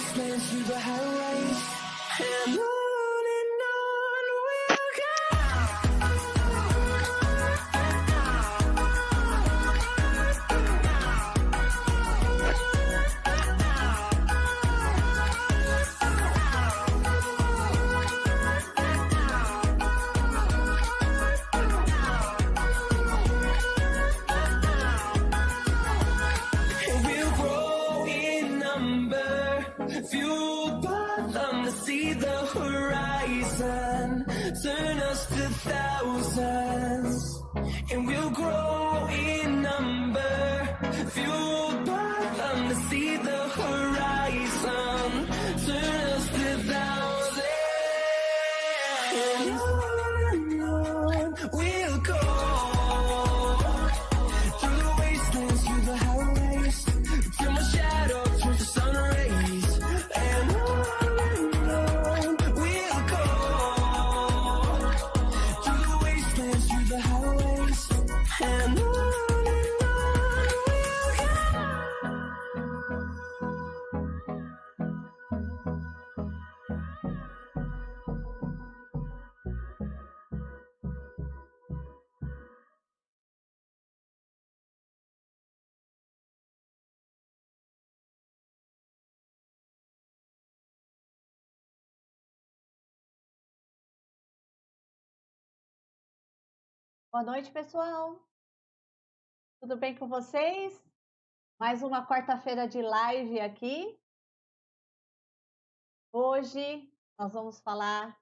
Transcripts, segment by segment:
wastelands, through the highways, and on we'll go. And we'll grow in number, fueled by them to see the horizon, turn us to thousands. And we'll grow in number, fueled by them to see the horizon, turn us to thousands. And on we'll go, through the wastelands, through the highways, till my shadow turns to sun rays. And on we'll go, through the wastelands, through the highways, and on we'll go. Boa noite, pessoal. Tudo bem com vocês? Mais uma quarta-feira de live aqui. Hoje nós vamos falar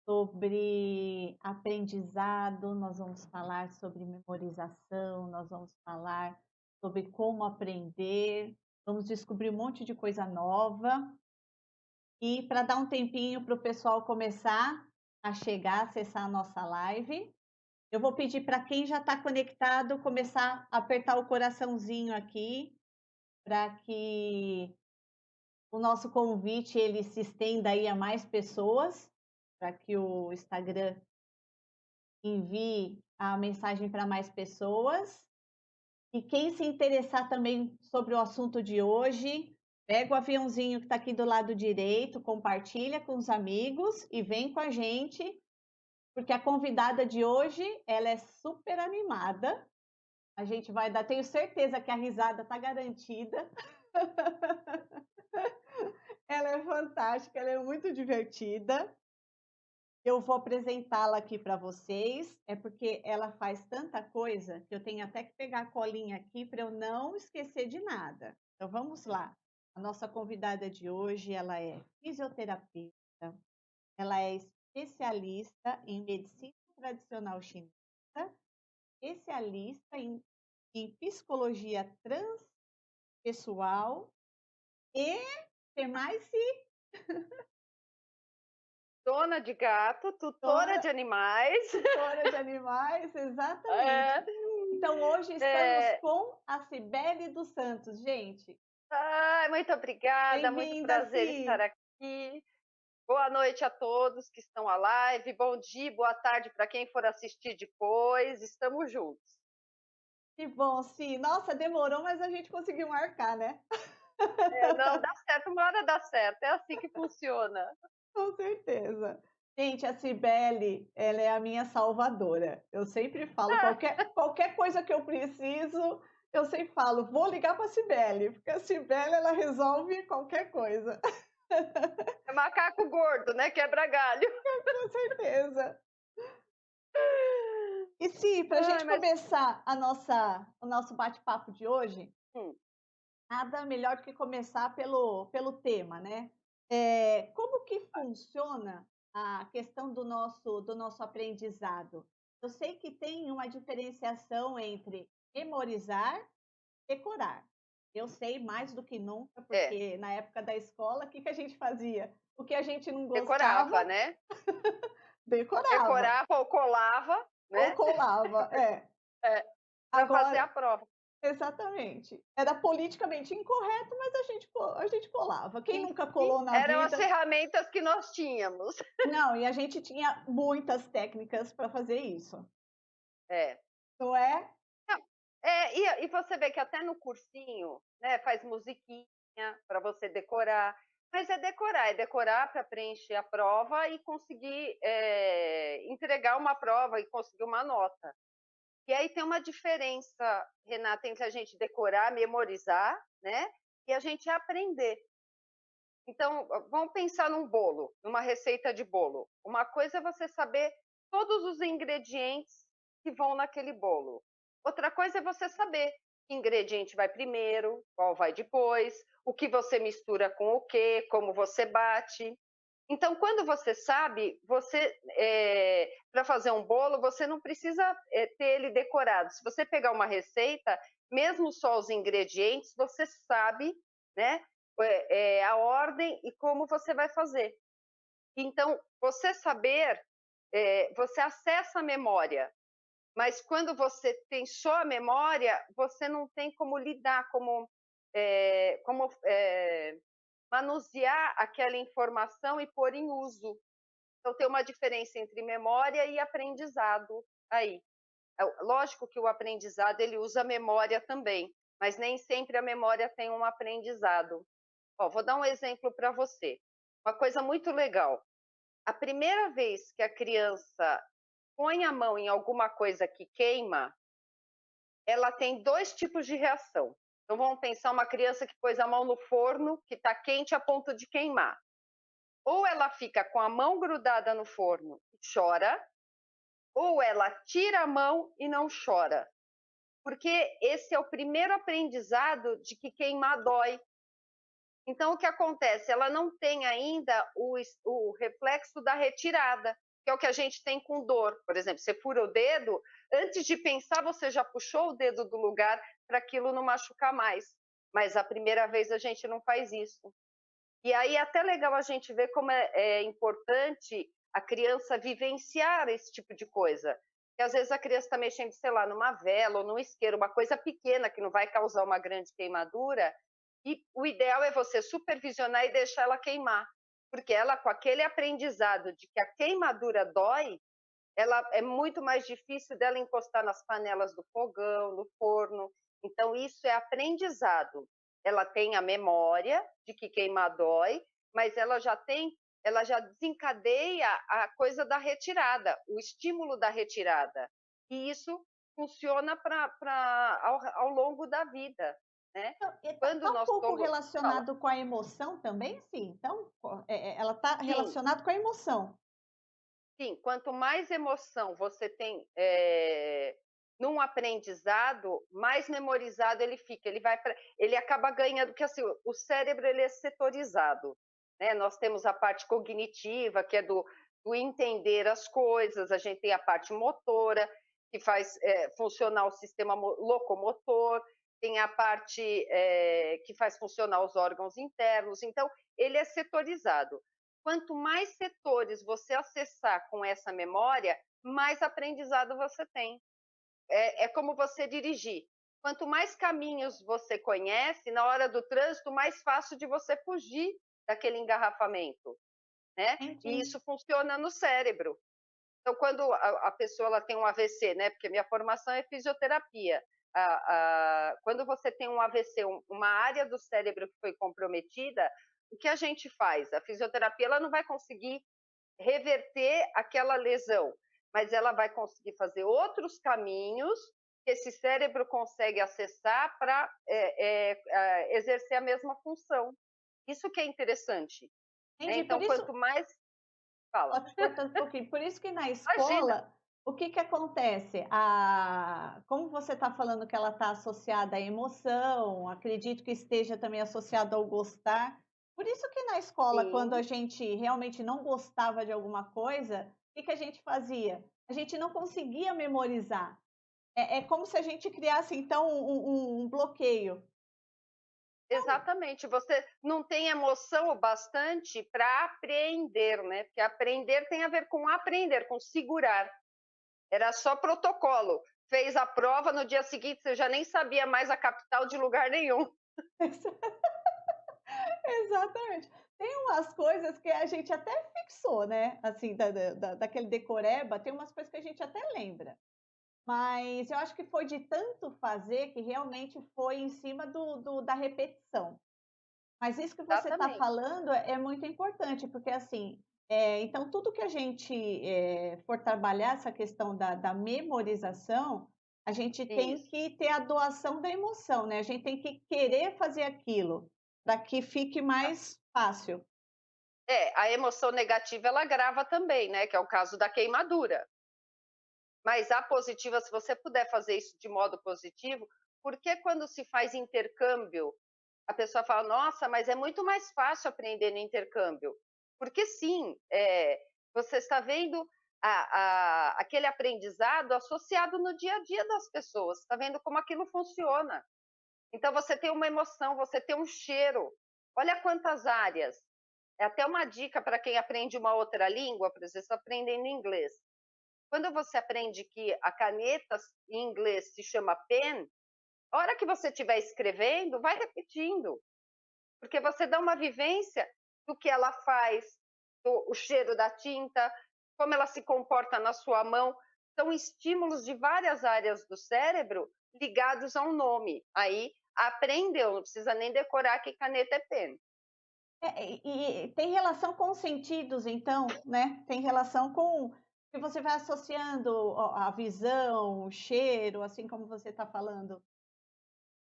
sobre aprendizado, nós vamos falar sobre memorização, nós vamos falar sobre como aprender, vamos descobrir um monte de coisa nova. E para dar um tempinho para o pessoal começar a chegar, acessar a nossa live, eu vou pedir para quem já está conectado começar a apertar o coraçãozinho aqui, para que o nosso convite ele se estenda aí a mais pessoas, para que o Instagram envie a mensagem para mais pessoas. E quem se interessar também sobre o assunto de hoje, pega o aviãozinho que está aqui do lado direito, compartilha com os amigos e vem com a gente, porque a convidada de hoje, ela é super animada. A gente vai dar, tenho certeza que a risada está garantida. Ela é fantástica, ela é muito divertida. Eu vou apresentá-la aqui para vocês, é porque ela faz tanta coisa que eu tenho até que pegar a colinha aqui para eu não esquecer de nada. Então vamos lá. A nossa convidada de hoje, ela é fisioterapeuta, ela é especialista em medicina tradicional chinesa, especialista em psicologia transpessoal e que mais se Dona de gato, tutora de animais. tutora de animais, exatamente. Então hoje estamos com a Cibele dos Santos, gente. Muito obrigada, muito prazer estar aqui. Boa noite a todos que estão à live, bom dia, boa tarde para quem for assistir depois, estamos juntos. Que bom, sim. Nossa, demorou, mas a gente conseguiu marcar, né? Não, dá certo, uma hora dá certo, é assim que funciona. Com certeza. Gente, a Cibele, ela é a minha salvadora. Eu sempre falo, qualquer coisa que eu preciso, eu sempre falo, vou ligar para a Cibele, porque a Cibele, ela resolve qualquer coisa. É macaco gordo, né? Quebra galho. Com certeza. E sim, para a gente começar o nosso bate-papo de hoje, nada melhor do que começar pelo tema, né? Como que funciona a questão do nosso aprendizado? Eu sei que tem uma diferenciação entre memorizar e decorar. Eu sei mais do que nunca, porque na época da escola, o que a gente fazia? O que a gente não gostava... Decorava, né? Decorava. Decorava ou colava, né? Ou colava, para fazer a prova. Exatamente. Era politicamente incorreto, mas a gente colava. Quem nunca colou na vida... Eram as ferramentas que nós tínhamos. Não, e a gente tinha muitas técnicas para fazer isso. Não é? E você vê que até no cursinho, né, faz musiquinha para você decorar. Mas é decorar para preencher a prova e conseguir entregar uma prova e conseguir uma nota. E aí tem uma diferença, Renata, entre a gente decorar, memorizar, né? E a gente aprender. Então, vamos pensar num bolo, numa receita de bolo. Uma coisa é você saber todos os ingredientes que vão naquele bolo. Outra coisa é você saber que ingrediente vai primeiro, qual vai depois, o que você mistura com o quê, como você bate. Então, quando você sabe, para fazer um bolo, você não precisa ter ele decorado. Se você pegar uma receita, mesmo só os ingredientes, você sabe, né, a ordem e como você vai fazer. Então, você saber, você acessa a memória, mas quando você tem só a memória, você não tem como lidar, como manusear aquela informação e pôr em uso. Então, tem uma diferença entre memória e aprendizado aí. Lógico que o aprendizado ele usa a memória também, mas nem sempre a memória tem um aprendizado. Vou dar um exemplo para você. Uma coisa muito legal. A primeira vez que a criança põe a mão em alguma coisa que queima, ela tem 2 tipos de reação. Então, vamos pensar uma criança que pôs a mão no forno, que está quente a ponto de queimar. Ou ela fica com a mão grudada no forno e chora, ou ela tira a mão e não chora. Porque esse é o primeiro aprendizado de que queimar dói. Então, o que acontece? Ela não tem ainda o reflexo da retirada, que é o que a gente tem com dor. Por exemplo, você fura o dedo, antes de pensar, você já puxou o dedo do lugar para aquilo não machucar mais. Mas a primeira vez a gente não faz isso. E aí é até legal a gente ver como é importante a criança vivenciar esse tipo de coisa. Porque às vezes a criança está mexendo, sei lá, numa vela ou num isqueiro, uma coisa pequena que não vai causar uma grande queimadura, e o ideal é você supervisionar e deixar ela queimar. Porque ela, com aquele aprendizado de que a queimadura dói, ela é muito mais difícil dela encostar nas panelas do fogão, no forno. Então, isso é aprendizado. Ela tem a memória de que queimar dói, mas ela já desencadeia a coisa da retirada, o estímulo da retirada. E isso funciona ao longo da vida. Né? Está um pouco relacionado com a emoção também, sim? Então, ela está relacionada com a emoção. Sim, quanto mais emoção você tem num aprendizado, mais memorizado ele fica. Ele acaba ganhando, porque assim, o cérebro ele é setorizado. Né? Nós temos a parte cognitiva, que é do entender as coisas, a gente tem a parte motora, que faz funcionar o sistema locomotor, tem a parte que faz funcionar os órgãos internos. Então, ele é setorizado. Quanto mais setores você acessar com essa memória, mais aprendizado você tem. É como você dirigir. Quanto mais caminhos você conhece, na hora do trânsito, mais fácil de você fugir daquele engarrafamento. Né? E isso funciona no cérebro. Então, quando a pessoa ela tem um AVC, né? Porque minha formação é fisioterapia. Quando você tem um AVC, uma área do cérebro que foi comprometida, o que a gente faz? A fisioterapia ela não vai conseguir reverter aquela lesão, mas ela vai conseguir fazer outros caminhos que esse cérebro consegue acessar para exercer a mesma função. Isso que é interessante. Entendi, então, quanto mais... Fala. Te cortando um pouquinho. Por isso que na escola, Imagina. o que acontece? Como você está falando que ela está associada à emoção, acredito que esteja também associada ao gostar. Por isso que na escola, quando a gente realmente não gostava de alguma coisa, o que a gente fazia? A gente não conseguia memorizar. É como se a gente criasse, então, um bloqueio. Exatamente, você não tem emoção o bastante para aprender, né? Porque aprender tem a ver com aprender, com segurar. Era só protocolo. Fez a prova, no dia seguinte você já nem sabia mais a capital de lugar nenhum. Exatamente. Tem umas coisas que a gente até fixou, né? Assim, daquele decoreba, tem umas coisas que a gente até lembra. Mas eu acho que foi de tanto fazer que realmente foi em cima da repetição. Mas isso que você está Exatamente. falando é muito importante, porque assim, então tudo que a gente for trabalhar essa questão da memorização, a gente tem Isso. que ter a doação da emoção, né? A gente tem que querer fazer aquilo para que fique mais fácil. É, a emoção negativa ela grava também, né, que é o caso da queimadura. Mas a positiva, se você puder fazer isso de modo positivo, porque quando se faz intercâmbio, a pessoa fala: "Nossa, mas é muito mais fácil aprender no intercâmbio". Porque sim, você está vendo aquele aprendizado associado no dia a dia das pessoas, está vendo como aquilo funciona. Então você tem uma emoção, você tem um cheiro. Olha quantas áreas. É até uma dica para quem aprende uma outra língua, por exemplo, você aprendendo inglês. Quando você aprende que a caneta em inglês se chama pen, a hora que você estiver escrevendo, vai repetindo, porque você dá uma vivência do que ela faz, o cheiro da tinta, como ela se comporta na sua mão. São estímulos de várias áreas do cérebro ligados a um nome. Aí aprendeu, não precisa nem decorar que caneta é pen. E tem relação com os sentidos, então, né? Tem relação com que você vai associando a visão, o cheiro, assim como você está falando.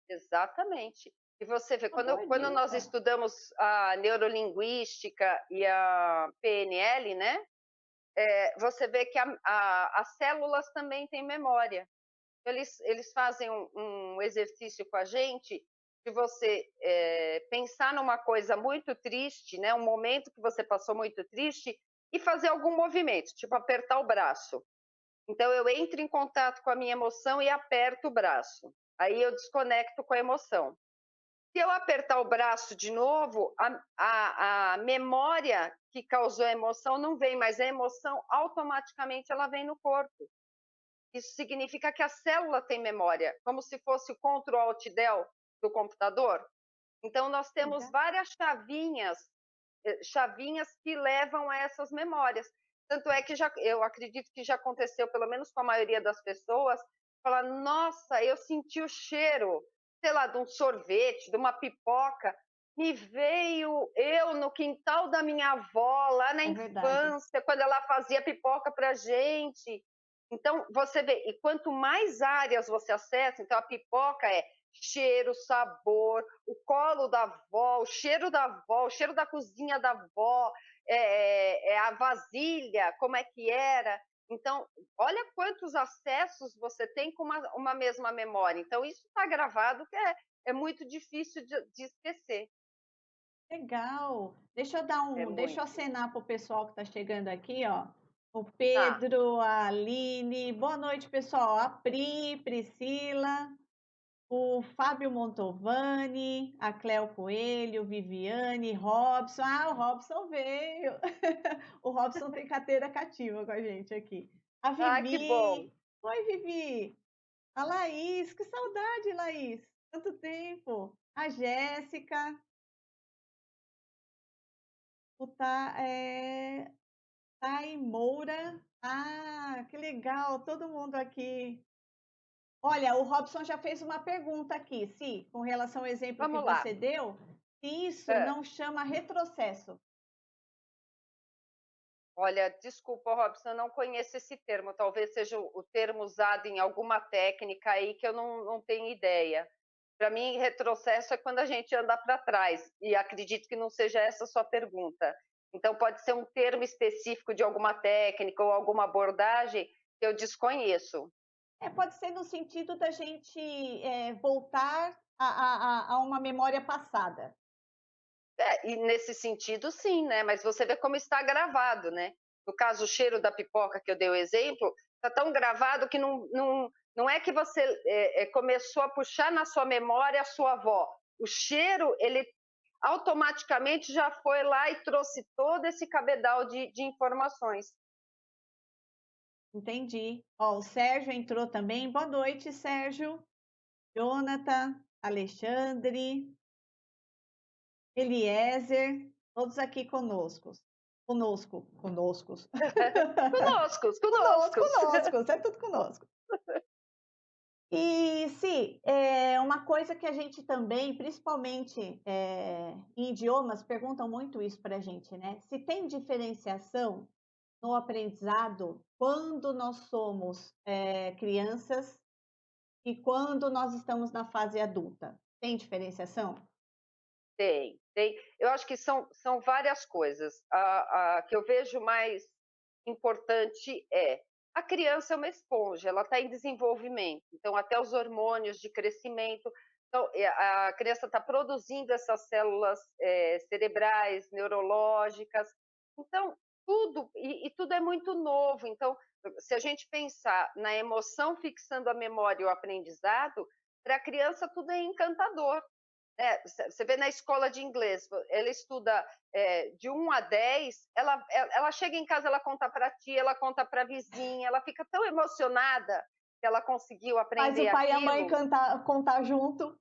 Exatamente. E você vê, Uma boa quando nós dica. estudamos a neurolinguística e a PNL, né? Você vê que as células também têm memória. Eles fazem um exercício com a gente de você pensar numa coisa muito triste, né? Um momento que você passou muito triste e fazer algum movimento, tipo apertar o braço. Então eu entro em contato com a minha emoção e aperto o braço. Aí eu desconecto com a emoção. Se eu apertar o braço de novo, a memória que causou a emoção não vem, mas a emoção automaticamente ela vem no corpo. Isso significa que a célula tem memória, como se fosse o Ctrl Alt Del do computador. Então nós temos Legal. várias chavinhas que levam a essas memórias. Tanto é que eu acredito que já aconteceu, pelo menos com a maioria das pessoas, falar: nossa, eu senti o cheiro, sei lá, de um sorvete, de uma pipoca. Me veio eu no quintal da minha avó, lá na É verdade. infância, quando ela fazia pipoca para gente. Então, você vê, e quanto mais áreas você acessa, então a pipoca é cheiro, sabor, o colo da avó, o cheiro da avó, o cheiro da cozinha da avó, a vasilha, como é que era. Então, olha quantos acessos você tem com uma mesma memória. Então, isso está gravado que é muito difícil de esquecer. Legal. É Deixa eu muito. acenar para o pessoal que está chegando aqui, ó. O Tá. Pedro, a Aline. Boa noite, pessoal. A Pri, Priscila, o Fábio Montovani, a Cléo Coelho, Viviane, Robson. Ah, o Robson veio. O Robson tem carteira cativa com a gente aqui. A Ah, que bom. Vivi. Oi, Vivi. A Laís, que saudade, Laís. Quanto tempo. A Jéssica. Thay Moura. Ah, que legal, todo mundo aqui. Olha, o Robson já fez uma pergunta aqui, se, com relação ao exemplo que Vamos lá. você deu, se isso É. não chama retrocesso. Olha, desculpa, Robson, eu não conheço esse termo. Talvez seja o termo usado em alguma técnica aí que eu não tenho ideia. Para mim, retrocesso é quando a gente anda para trás, e acredito que não seja essa a sua pergunta. Então, pode ser um termo específico de alguma técnica ou alguma abordagem que eu desconheço. Pode ser no sentido da gente voltar a uma memória passada. E nesse sentido, sim, né? Mas você vê como está gravado, né? No caso, o cheiro da pipoca que eu dei o exemplo, está tão gravado que não é que você começou a puxar na sua memória a sua avó. O cheiro, ele automaticamente já foi lá e trouxe todo esse cabedal de informações. Entendi. Ó, o Sérgio entrou também. Boa noite, Sérgio. Jonathan, Alexandre, Eliezer, todos aqui conosco. Conosco, conosco. Conosco, Conosco, conosco. conosco, é tudo conosco. E sim, uma coisa que a gente também, principalmente em idiomas, perguntam muito isso para a gente, né? Se tem diferenciação no aprendizado quando nós somos crianças e quando nós estamos na fase adulta. Tem diferenciação? Tem, tem. Eu acho que são várias coisas. A que eu vejo mais importante a criança é uma esponja, ela está em desenvolvimento, então até os hormônios de crescimento. Então, a criança está produzindo essas células cerebrais, neurológicas. Então, tudo é muito novo. Então, se a gente pensar na emoção fixando a memória e o aprendizado, para a criança tudo é encantador. Você vê na escola de inglês, ela estuda de 1 a 10, ela chega em casa, ela conta para a tia, ela conta para a vizinha, ela fica tão emocionada que ela conseguiu Faz o aprender pai e a mãe aquilo. contar junto.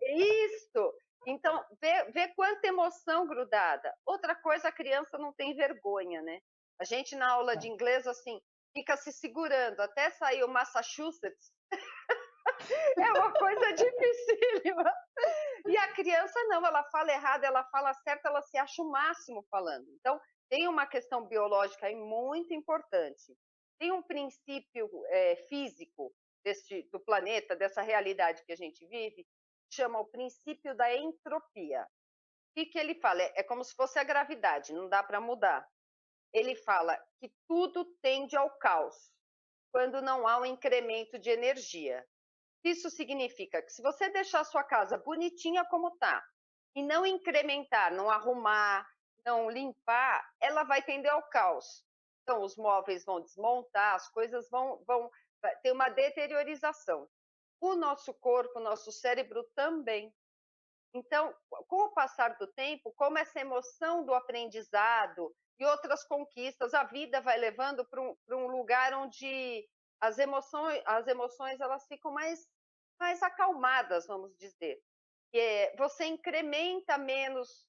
Isso! Então, vê quanta emoção grudada. Outra coisa, a criança não tem vergonha, né? A gente, na aula de inglês, assim, fica se segurando até sair o Massachusetts. É uma coisa dificílima. E a criança não, ela fala errado, ela fala certo, ela se acha o máximo falando. Então, tem uma questão biológica aí muito importante. Tem um princípio físico do planeta, dessa realidade que a gente vive, que chama o princípio da entropia. O que ele fala? É como se fosse a gravidade, não dá para mudar. Ele fala que tudo tende ao caos quando não há um incremento de energia. Isso significa que se você deixar a sua casa bonitinha como está e não incrementar, não arrumar, não limpar, ela vai tender ao caos. Então, os móveis vão desmontar, as coisas vão ter uma deteriorização. O nosso corpo, o nosso cérebro também. Então, com o passar do tempo, como essa emoção do aprendizado e outras conquistas, a vida vai levando para um lugar onde as emoções elas ficam mais acalmadas, vamos dizer. Você incrementa menos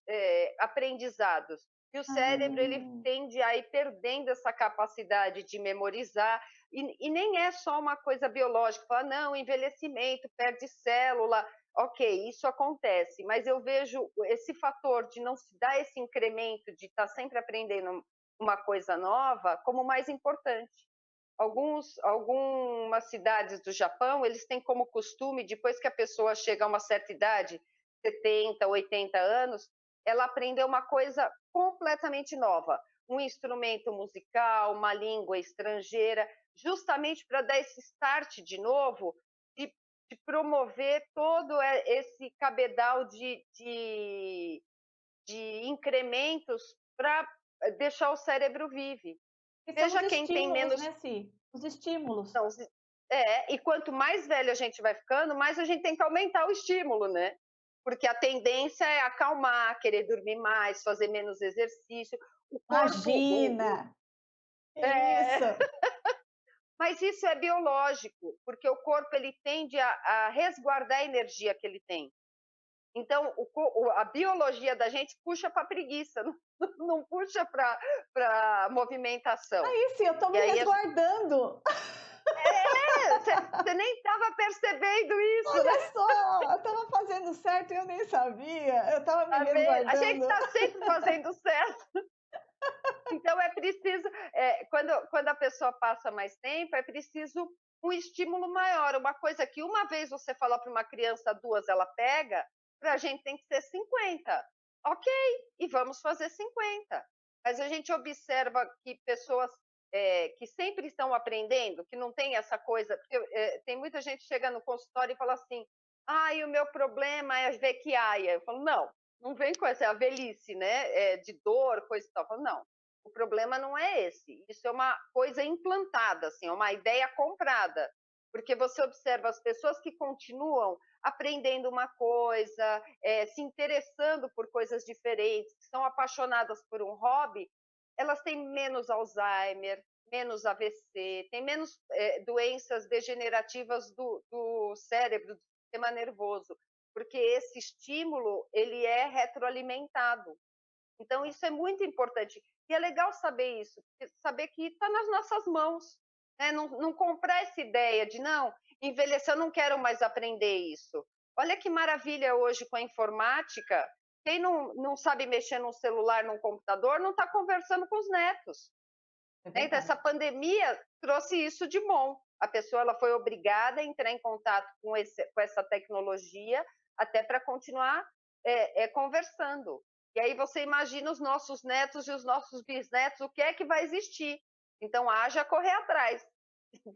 aprendizados. E o cérebro ele tende a ir perdendo essa capacidade de memorizar. E nem é só uma coisa biológica. Fala, não, envelhecimento, perde célula. Ok, isso acontece. Mas eu vejo esse fator de não se dar esse incremento, de estar sempre aprendendo uma coisa nova, como mais importante. Algumas cidades do Japão, eles têm como costume, depois que a pessoa chega a uma certa idade, 70, 80 anos, ela aprendeu uma coisa completamente nova, um instrumento musical, uma língua estrangeira, justamente para dar esse start de novo, de promover todo esse cabedal de incrementos para deixar o cérebro vivo. E são Veja os quem tem estímulos, menos. né, Si? Os estímulos. Então, e quanto mais velho a gente vai ficando, mais a gente tem que aumentar o estímulo, né? Porque a tendência é acalmar, querer dormir mais, fazer menos exercício. O corpo. Imagina! É, Isso! mas isso é biológico, porque o corpo ele tende a resguardar a energia que ele tem. Então, a biologia da gente puxa para preguiça, não puxa para movimentação. Aí sim, eu estou me resguardando. Você nem estava percebendo isso, Olha né? só, eu estava fazendo certo e eu nem sabia. Eu estava me resguardando. A gente está sempre fazendo certo. Então é preciso, quando a pessoa passa mais tempo, é preciso um estímulo maior. Uma coisa que uma vez você fala para uma criança, 2 ela pega, para a gente tem que ser 50. Ok, e vamos fazer 50. Mas a gente observa que pessoas que sempre estão aprendendo, que não tem essa coisa, porque tem muita gente que chega no consultório e fala assim, o meu problema é vequiaia. Eu falo, não vem com essa, é a velhice, né? De dor, coisa e tal. Eu falo, não, o problema não é esse. Isso é uma coisa implantada, assim, é uma ideia comprada. Porque você observa as pessoas que continuam aprendendo uma coisa, se interessando por coisas diferentes, que são apaixonadas por um hobby, elas têm menos Alzheimer, menos AVC, têm menos doenças degenerativas do cérebro, do sistema nervoso, porque esse estímulo ele é retroalimentado. Então, isso é muito importante. E é legal saber isso, saber que está nas nossas mãos. Né? Não comprar essa ideia de, não, envelhecer, eu não quero mais aprender isso. Olha que maravilha hoje com a informática. Quem não sabe mexer num celular, num computador, não está conversando com os netos. É Né? Então, verdade. essa pandemia trouxe isso de bom. A pessoa ela foi obrigada a entrar em contato com essa tecnologia até para continuar conversando. E aí você imagina os nossos netos e os nossos bisnetos, o que é que vai existir? Então, haja correr atrás.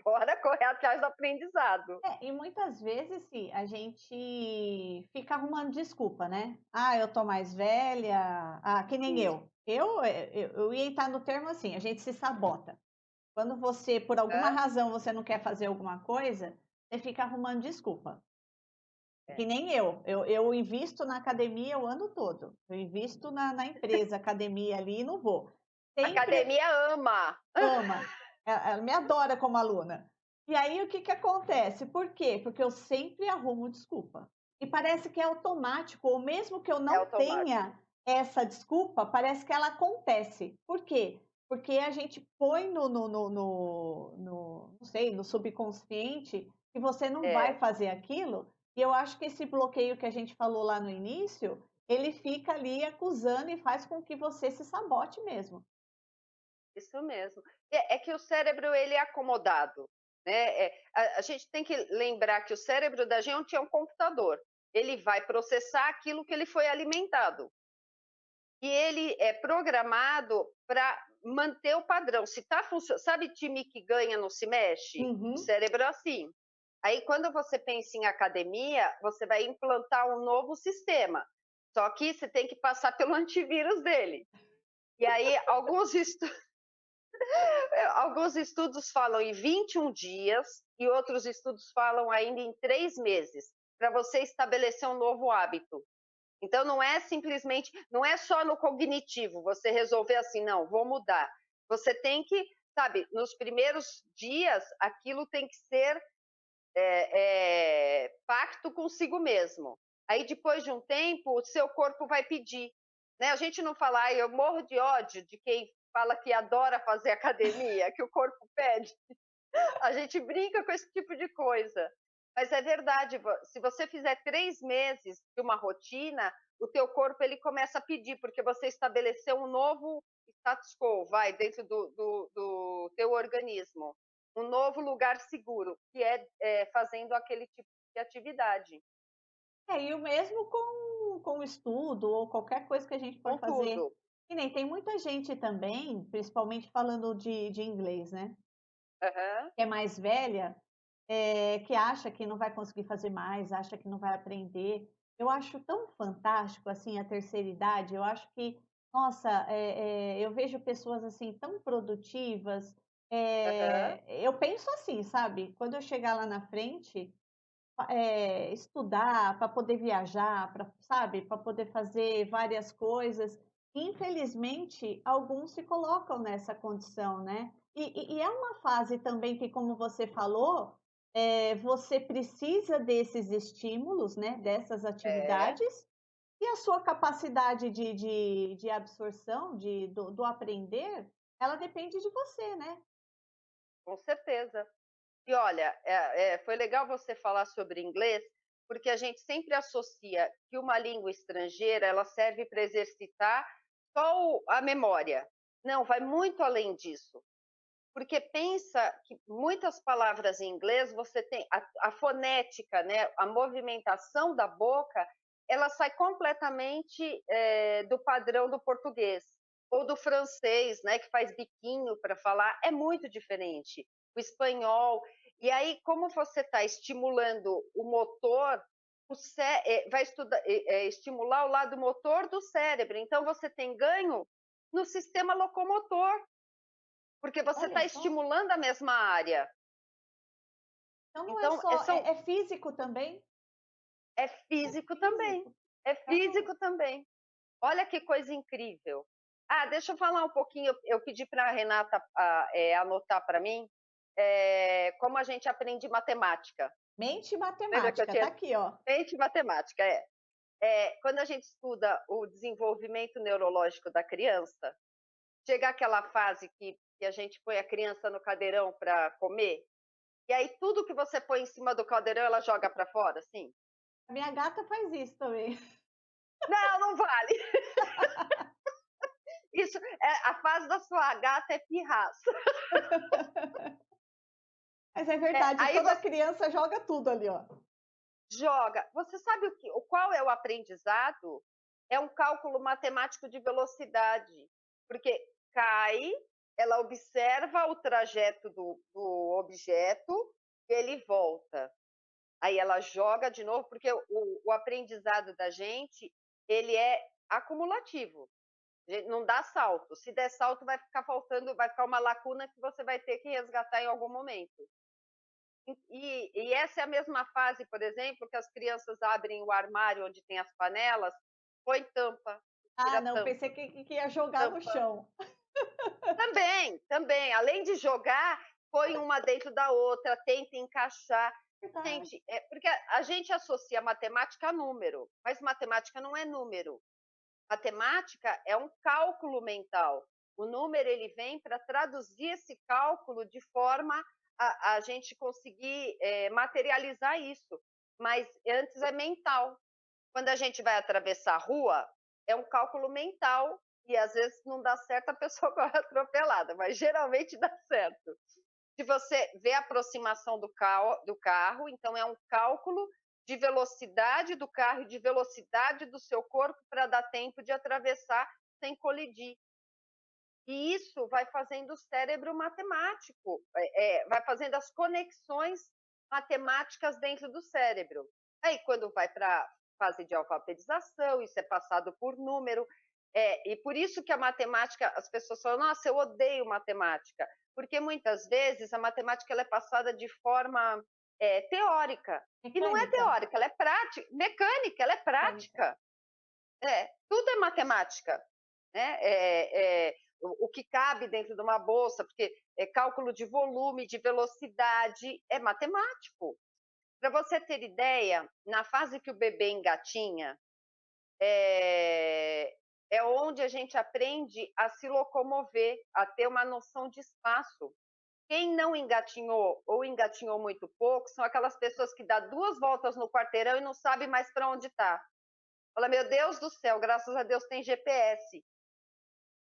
Bora correr atrás do aprendizado. E muitas vezes, sim, a gente fica arrumando desculpa, né? Ah, eu tô mais velha, que nem Sim. Eu ia entrar no termo assim, a gente se sabota. Quando você, por alguma Hã? razão, você não quer fazer alguma coisa, você fica arrumando desculpa. É. Que nem eu invisto na academia o ano todo. Eu invisto na empresa, academia ali e não vou. A Sempre academia ama. ama. Ela me adora como aluna. E aí o que que acontece? Por quê? Porque eu sempre arrumo desculpa. E parece que é automático, ou mesmo que eu É não automático. tenha essa desculpa, parece que ela acontece. Por quê? Porque a gente põe não sei, no subconsciente que você não vai É, fazer aquilo. E eu acho que esse bloqueio que a gente falou lá no início, ele fica ali acusando e faz com que você se sabote mesmo. isso mesmo. É que o cérebro ele é acomodado, né? A gente tem que lembrar que o cérebro da gente é um computador. Ele vai processar aquilo que ele foi alimentado. E ele é programado para manter o padrão. Se tá funcionando, sabe time que ganha não se mexe? O Uhum. cérebro é assim. Aí quando você pensa em academia, você vai implantar um novo sistema. Só que você tem que passar pelo antivírus dele. E aí alguns estudos falam em 21 dias e outros estudos falam ainda em 3 meses para você estabelecer um novo hábito. Então não é simplesmente, não é só no cognitivo, você resolver assim, não, vou mudar. Você tem que, sabe, nos primeiros dias, aquilo tem que ser pacto consigo mesmo. Aí depois de um tempo, o seu corpo vai pedir. Né? A gente não fala, eu morro de ódio de quem fala que adora fazer academia, que o corpo pede. A gente brinca com esse tipo de coisa. Mas é verdade, se você fizer 3 meses de uma rotina, o teu corpo ele começa a pedir, porque você estabeleceu um novo status quo, vai, dentro do teu organismo. Um novo lugar seguro, que é fazendo aquele tipo de atividade. E o mesmo com o estudo ou qualquer coisa que a gente for Com fazer. tudo. E nem tem muita gente também, principalmente falando de inglês, né? Aham. Que é mais velha, que acha que não vai conseguir fazer mais, acha que não vai aprender. Eu acho tão fantástico assim a terceira idade. Eu acho que, nossa, eu vejo pessoas assim tão produtivas. Aham. Eu penso assim, sabe? Quando eu chegar lá na frente, estudar, para poder viajar, para, sabe, para poder fazer várias coisas. Infelizmente, alguns se colocam nessa condição, né? E é uma fase também que, como você falou, você precisa desses estímulos, né? Dessas É, atividades, e a sua capacidade de absorção, do aprender, ela depende de você, né? com certeza. E olha, foi legal você falar sobre inglês, porque a gente sempre associa que uma língua estrangeira ela serve para exercitar só a memória. Não, vai muito além disso. Porque pensa que muitas palavras em inglês você tem a fonética, né, a movimentação da boca, ela sai completamente do padrão do português ou do francês, né, que faz biquinho para falar, é muito diferente. O espanhol. E aí, como você está estimulando o motor, vai estimular o lado motor do cérebro. Então, você tem ganho no sistema locomotor porque você Olha está só. estimulando a mesma área. Então não é Então, só, é físico também? é É físico também. físico. É Então, físico também. Olha que coisa incrível. Deixa eu falar um pouquinho. Eu pedi para a Renata anotar para mim como a gente aprende matemática. mente e Lembra que eu matemática, tá tinha aqui, ó. mente matemática? Quando a gente estuda o desenvolvimento neurológico da criança, chega aquela fase que a gente põe a criança no cadeirão para comer, E aí tudo que você põe em cima do caldeirão, ela joga para fora, assim? A minha gata faz isso também. Não, não vale. Isso, a fase da sua gata é pirraça. Mas é verdade, Aí toda você criança joga tudo ali, ó. joga. Você sabe qual é o aprendizado? É um cálculo matemático de velocidade. Porque cai, ela observa o trajeto do objeto, ele volta. Aí ela joga de novo, porque o aprendizado da gente, ele é acumulativo. Não dá salto. Se der salto, vai ficar faltando, vai ficar uma lacuna que você vai ter que resgatar em algum momento. E essa é a mesma fase, por exemplo, que as crianças abrem o armário onde tem as panelas, põe tampa, Ah, tira não, tampa, pensei que ia jogar no tampa. chão. Também. Além de jogar, põe uma dentro da outra, tenta encaixar. Verdade. Gente, porque a gente associa matemática a número, mas matemática não é número. Matemática é um cálculo mental. O número ele vem para traduzir esse cálculo de forma a gente conseguir materializar isso. Mas antes é mental. Quando a gente vai atravessar a rua, é um cálculo mental e às vezes não dá certo, a pessoa corre atropelada, mas geralmente dá certo. Se você vê a aproximação do carro, então é um cálculo de velocidade do carro e de velocidade do seu corpo para dar tempo de atravessar sem colidir. E isso vai fazendo o cérebro matemático, vai fazendo as conexões matemáticas dentro do cérebro. Aí, quando vai para a fase de alfabetização, isso é passado por número, e por isso que a matemática, as pessoas falam, nossa, eu odeio matemática, porque muitas vezes a matemática ela é passada de forma teórica, e não é Mecânica. teórica, ela é prática, mecânica, ela é prática. Tudo é matemática, né? O que cabe dentro de uma bolsa, porque cálculo de volume, de velocidade, é matemático. Para você ter ideia, na fase que o bebê engatinha, é onde a gente aprende a se locomover, a ter uma noção de espaço. Quem não engatinhou ou engatinhou muito pouco são aquelas pessoas que dão 2 voltas no quarteirão e não sabe mais para onde está. Fala, meu Deus do céu, graças a Deus tem GPS.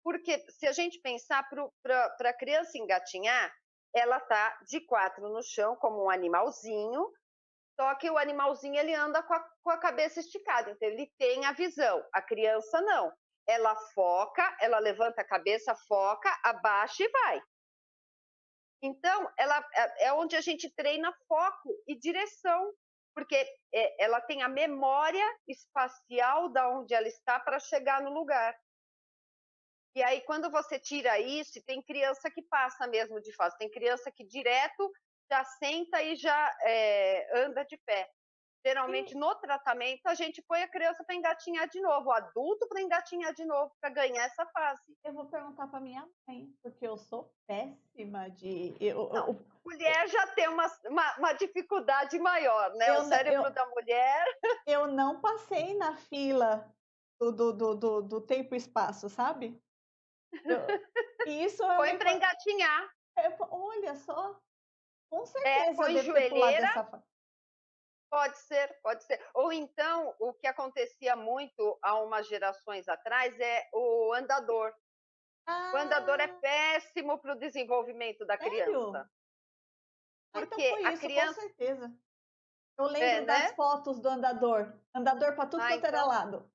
Porque se a gente pensar para a criança engatinhar, ela está de 4 no chão, como um animalzinho, só que o animalzinho ele anda com a cabeça esticada, então ele tem a visão, a criança não. Ela foca, ela levanta a cabeça, foca, abaixa e vai. Então, ela é onde a gente treina foco e direção, porque ela tem a memória espacial da onde ela está para chegar no lugar. E aí, quando você tira isso, tem criança que passa mesmo de fase, tem criança que direto já senta e já anda de pé. Geralmente, no tratamento, a gente põe a criança para engatinhar de novo, o adulto para engatinhar de novo, para ganhar essa fase. Eu vou perguntar para minha mãe, porque eu sou péssima de. Não, mulher já tem uma dificuldade maior, né? O cérebro da mulher. Eu não passei na fila do tempo e espaço, sabe? E isso é Põe para engatinhar. Olha só, com certeza eu põe devo ter pulado joelheira. essa fase. Pode ser, pode ser. Ou então, o que acontecia muito há umas gerações atrás é o andador. O andador é péssimo para o desenvolvimento da Sério? criança. Então Porque foi a isso, criança. com certeza. Eu lembro das Né? fotos do andador. Andador para tudo quanto era Então, lado.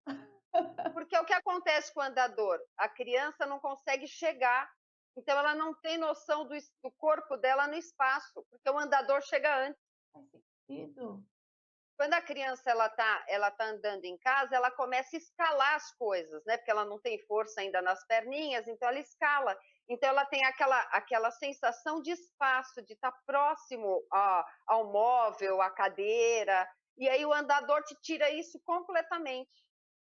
porque o que acontece com o andador? A criança não consegue chegar, então ela não tem noção do corpo dela no espaço, porque o andador chega antes. Faz sentido. Quando a criança ela tá andando em casa, ela começa a escalar as coisas, né? Porque ela não tem força ainda nas perninhas, então ela escala. Então ela tem aquela sensação de espaço, de estar próximo ao móvel, à cadeira. E aí o andador te tira isso completamente.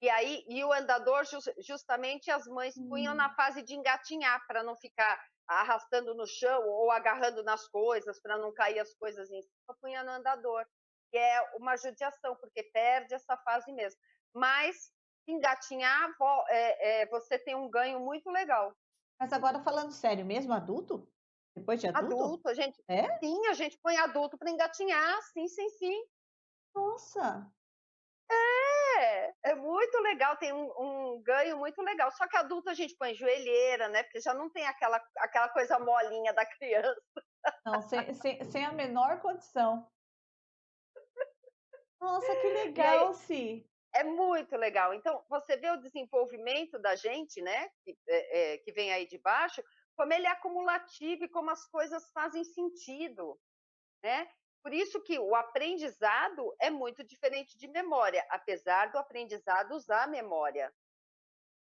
E o andador, justamente as mães punham na fase de engatinhar, para não ficar arrastando no chão ou agarrando nas coisas, para não cair as coisas em cima, punha no andador. Que é uma judiação, porque perde essa fase mesmo. Mas engatinhar, você tem um ganho muito legal. Mas agora falando sério, mesmo adulto? Depois de adulto? Adulto, É? sim, a gente põe adulto para engatinhar, sim, sim, sim. Nossa! É muito legal, tem um ganho muito legal. Só que adulto a gente põe joelheira, né? Porque já não tem aquela coisa molinha da criança. Não, sem a menor condição. Nossa, que E aí legal, Si. é muito legal. Então, você vê o desenvolvimento da gente, né? Que vem aí de baixo, como ele é acumulativo e como as coisas fazem sentido, né? Por isso que o aprendizado é muito diferente de memória, apesar do aprendizado usar a memória.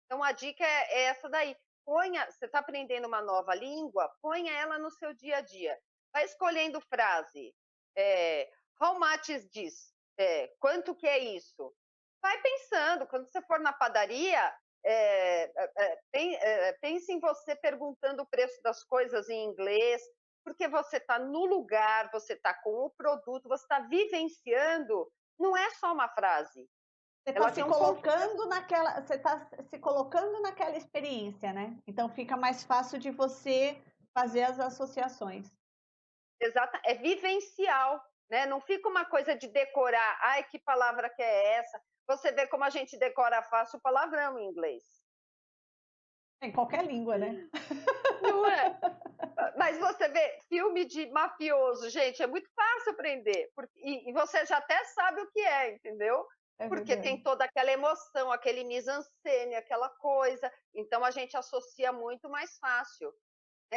Então, a dica é essa daí. Você está aprendendo uma nova língua, ponha ela no seu dia a dia. Vai escolhendo frase. How much is this? Quanto que é isso? Vai pensando. Quando você for na padaria, pense em você perguntando o preço das coisas em inglês, porque você está no lugar, você está com o produto, você está vivenciando. Não é só uma frase. Você está Ela se tem um colocando naquela, você está se colocando naquela experiência, né? Então fica mais fácil de você fazer as associações. Exata, é vivencial, né? Não fica uma coisa de decorar, ai, que palavra que é essa? Você vê como a gente decora fácil o palavrão em inglês. Em qualquer língua, né? Não é? Mas você vê, filme de mafioso, gente, é muito fácil aprender. E você já até sabe o que é, entendeu? É Porque verdade. tem toda aquela emoção, aquele mise-en-scène, aquela coisa. Então a gente associa muito mais fácil.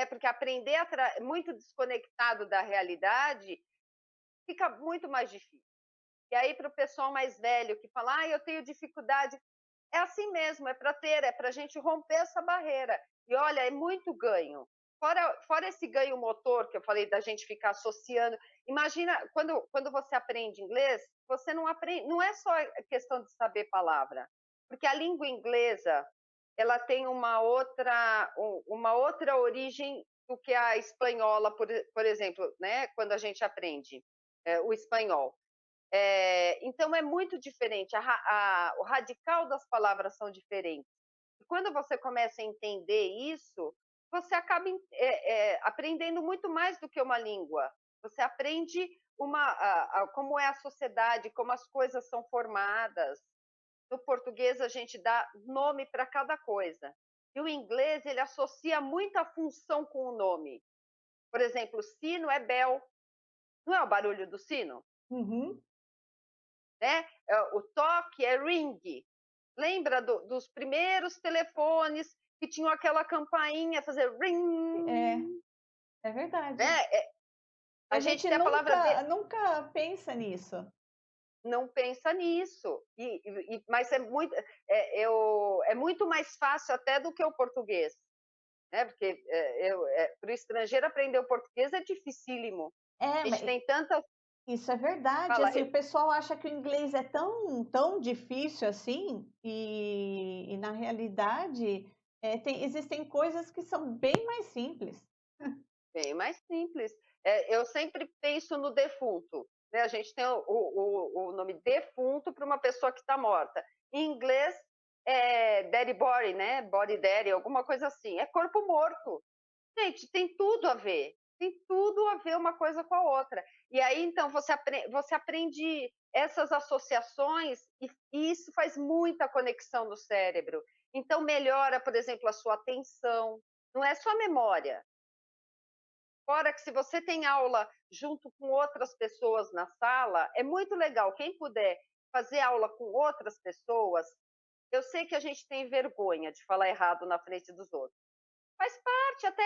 Porque aprender muito desconectado da realidade fica muito mais difícil. E aí, para o pessoal mais velho que fala, eu tenho dificuldade, é assim mesmo, é para a gente romper essa barreira. E olha, é muito ganho. Fora esse ganho motor que eu falei da gente ficar associando. Imagina, quando você aprende inglês, você não aprende, não é só questão de saber palavra, porque a língua inglesa ela tem uma outra origem do que a espanhola, por exemplo, né? Quando a gente aprende o espanhol. Então é muito diferente, o radical das palavras são diferentes. E quando você começa a entender isso, você acaba aprendendo muito mais do que uma língua. Você aprende como é a sociedade, como as coisas são formadas. No português a gente dá nome para cada coisa. E o inglês ele associa muita função com o nome. Por exemplo, sino é bell. Não é o barulho do sino? Uhum. Né? O toque é ring. Lembra dos primeiros telefones que tinham aquela campainha fazer ring? É verdade. Né? A A gente gente tem a palavra nunca pensa nisso. não pensa nisso, mas é muito mais fácil até do que o português, né? Porque para o estrangeiro aprender o português é dificílimo. A Mas gente tem tanta isso é verdade. fala, Assim, o pessoal acha que o inglês é tão difícil assim, e na realidade existem coisas que são bem mais simples. bem mais simples. Eu sempre penso no defunto. Né? A gente tem o nome defunto para uma pessoa que está morta. Em inglês, é dead body, né? Body dead, alguma coisa assim. É corpo morto. Gente, tem tudo a ver. Tem tudo a ver uma coisa com a outra. E aí, então, você aprende essas associações e isso faz muita conexão no cérebro. Então, melhora, por exemplo, a sua atenção. Não é só a memória. Fora que se você tem aula junto com outras pessoas na sala, é muito legal. Quem puder fazer aula com outras pessoas, eu sei que a gente tem vergonha de falar errado na frente dos outros. Faz parte, até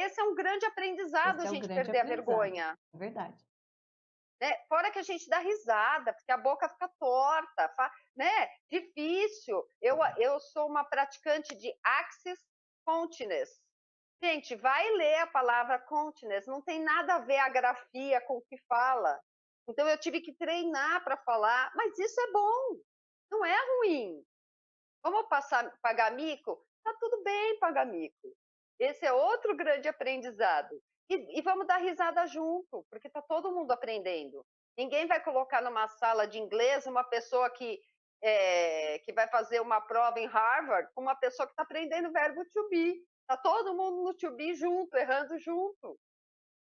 esse é um grande aprendizado, a Esse é o gente grande perder a aprendizado. vergonha. É verdade. Né? Fora que a gente dá risada, porque a boca fica torta, né? Difícil. Eu sou uma praticante de Access Continence. Gente, vai ler a palavra continence, não tem nada a ver a grafia com o que fala. Então eu tive que treinar para falar, mas isso é bom, não é ruim. Vamos pagar mico? Tá tudo bem pagar mico. Esse é outro grande aprendizado. E vamos dar risada junto, porque está todo mundo aprendendo. Ninguém vai colocar numa sala de inglês uma pessoa que vai fazer uma prova em Harvard com uma pessoa que está aprendendo o verbo to be. Tá todo mundo no to be junto, errando junto.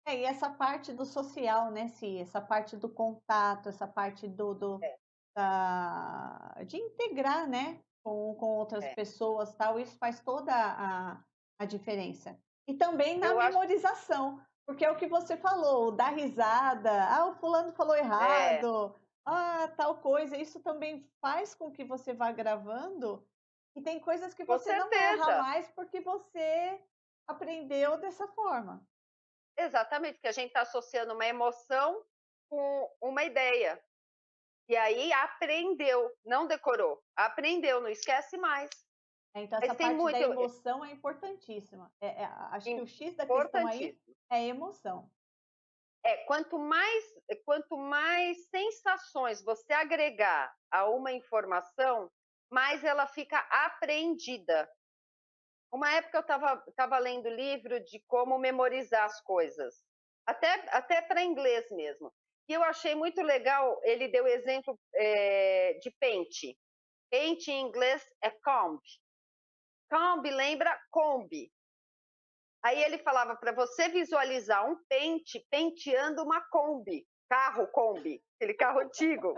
E essa parte do social, né, Si? Essa parte do contato, essa parte É, de integrar, né, com outras é. pessoas, tal, isso faz toda a diferença. E também na Eu acho memorização, porque é o que você falou, dar risada, o fulano falou é, errado, tal coisa, isso também faz com que você vá gravando, e tem coisas que com você não erra certeza. mais porque você aprendeu dessa forma. Exatamente, porque a gente está associando uma emoção com uma ideia. E aí aprendeu, não decorou, aprendeu, não esquece mais. Então Mas essa tem parte da muito, emoção é importantíssima. Acho que o X da questão aí importantíssimo. é a emoção. Quanto mais sensações você agregar a uma informação, mais ela fica aprendida. Uma época eu estava lendo livro de como memorizar as coisas, até para inglês mesmo. E eu achei muito legal, ele deu exemplo de pente. Pente em inglês é comb. Comb lembra Kombi. Aí ele falava para você visualizar um pente penteando uma Kombi, carro Kombi, aquele carro antigo.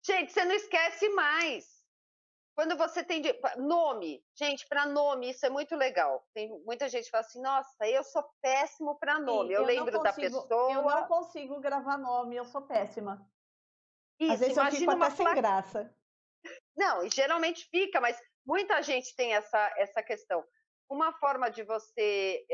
Gente, você não esquece mais. Quando você tem nome, gente, para nome, isso é muito legal. Tem muita gente que fala assim: nossa, eu sou péssimo para Sim, nome. Eu lembro da eu não pessoa. consigo gravar nome, eu sou péssima. Às Isso, vezes eu fico imagina até uma sem placa. graça. Não, e geralmente fica, mas muita gente tem essa questão. Uma forma de você